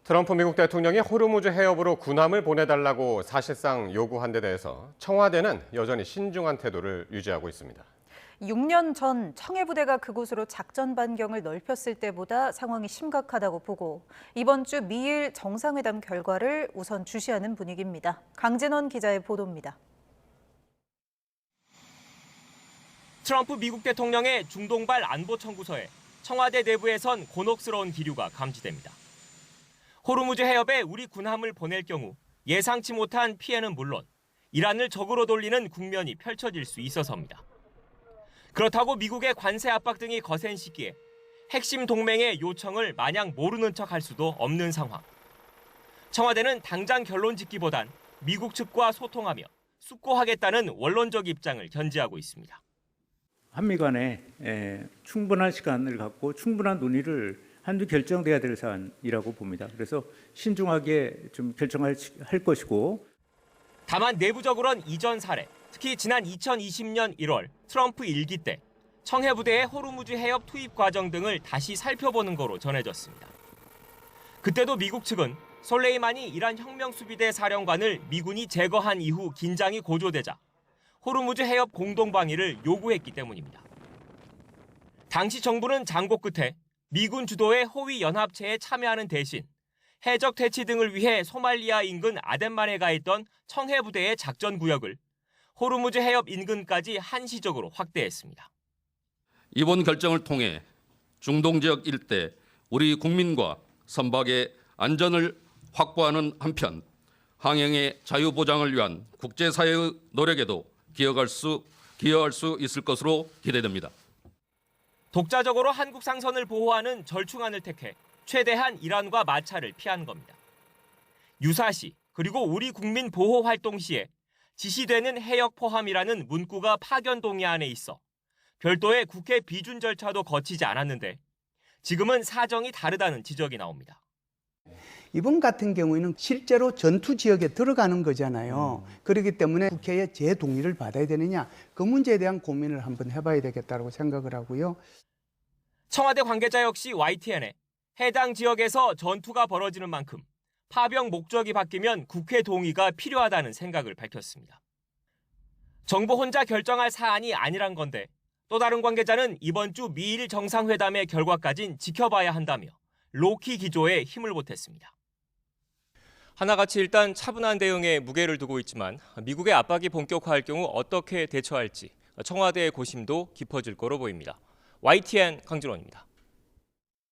트럼프 미국 대통령이 호르무즈 해협으로 군함을 보내달라고 사실상 요구한 데 대해서 청와대는 여전히 신중한 태도를 유지하고 있습니다. 6년 전 청해부대가 그곳으로 작전 반경을 넓혔을 때보다 상황이 심각하다고 보고 이번 주 미일 정상회담 결과를 우선 주시하는 분위기입니다. 강진원 기자의 보도입니다. 트럼프 미국 대통령의 중동발 안보 청구서에 청와대 내부에선 곤혹스러운 기류가 감지됩니다. 호르무즈 해협에 우리 군함을 보낼 경우 예상치 못한 피해는 물론 이란을 적으로 돌리는 국면이 펼쳐질 수 있어서입니다. 그렇다고 미국의 관세 압박 등이 거센 시기에 핵심 동맹의 요청을 마냥 모르는 척할 수도 없는 상황. 청와대는 당장 결론 짓기보단 미국 측과 소통하며 숙고하겠다는 원론적 입장을 견지하고 있습니다. 한미 간에 충분한 시간을 갖고 충분한 논의를 한두 결정돼야 될 사안이라고 봅니다. 그래서 신중하게 좀 결정할 것이고. 다만 내부적으로는 이전 사례, 특히 지난 2020년 1월 트럼프 일기 때 청해부대의 호르무즈 해협 투입 과정 등을 다시 살펴보는 거로 전해졌습니다. 그때도 미국 측은 솔레이마니 이란 혁명수비대 사령관을 미군이 제거한 이후 긴장이 고조되자 호르무즈 해협 공동방위를 요구했기 때문입니다. 당시 정부는 장고 끝에 미군 주도의 호위 연합체에 참여하는 대신 해적 퇴치 등을 위해 소말리아 인근 아덴만에 가 있던 청해부대의 작전 구역을 호르무즈 해협 인근까지 한시적으로 확대했습니다. 이번 결정을 통해 중동 지역 일대 우리 국민과 선박의 안전을 확보하는 한편 항행의 자유 보장을 위한 국제사회의 노력에도 기여할 수 있을 것으로 기대됩니다. 독자적으로 한국 상선을 보호하는 절충안을 택해 최대한 이란과 마찰을 피한 겁니다. 유사시 그리고 우리 국민 보호 활동 시에 지시되는 해역 포함이라는 문구가 파견 동의안에 있어 별도의 국회 비준 절차도 거치지 않았는데 지금은 사정이 다르다는 지적이 나옵니다. 이번 같은 경우에는 실제로 전투 지역에 들어가는 거잖아요. 그렇기 때문에 국회의 재동의를 받아야 되느냐, 그 문제에 대한 고민을 한번 해봐야 되겠다고 생각을 하고요. 청와대 관계자 역시 YTN에 해당 지역에서 전투가 벌어지는 만큼 파병 목적이 바뀌면 국회 동의가 필요하다는 생각을 밝혔습니다. 정부 혼자 결정할 사안이 아니란 건데 또 다른 관계자는 이번 주 미일 정상회담의 결과까진 지켜봐야 한다며 로키 기조에 힘을 보탰습니다. 하나같이 일단 차분한 대응에 무게를 두고 있지만 미국의 압박이 본격화할 경우 어떻게 대처할지 청와대의 고심도 깊어질 거로 보입니다. YTN 강진원입니다.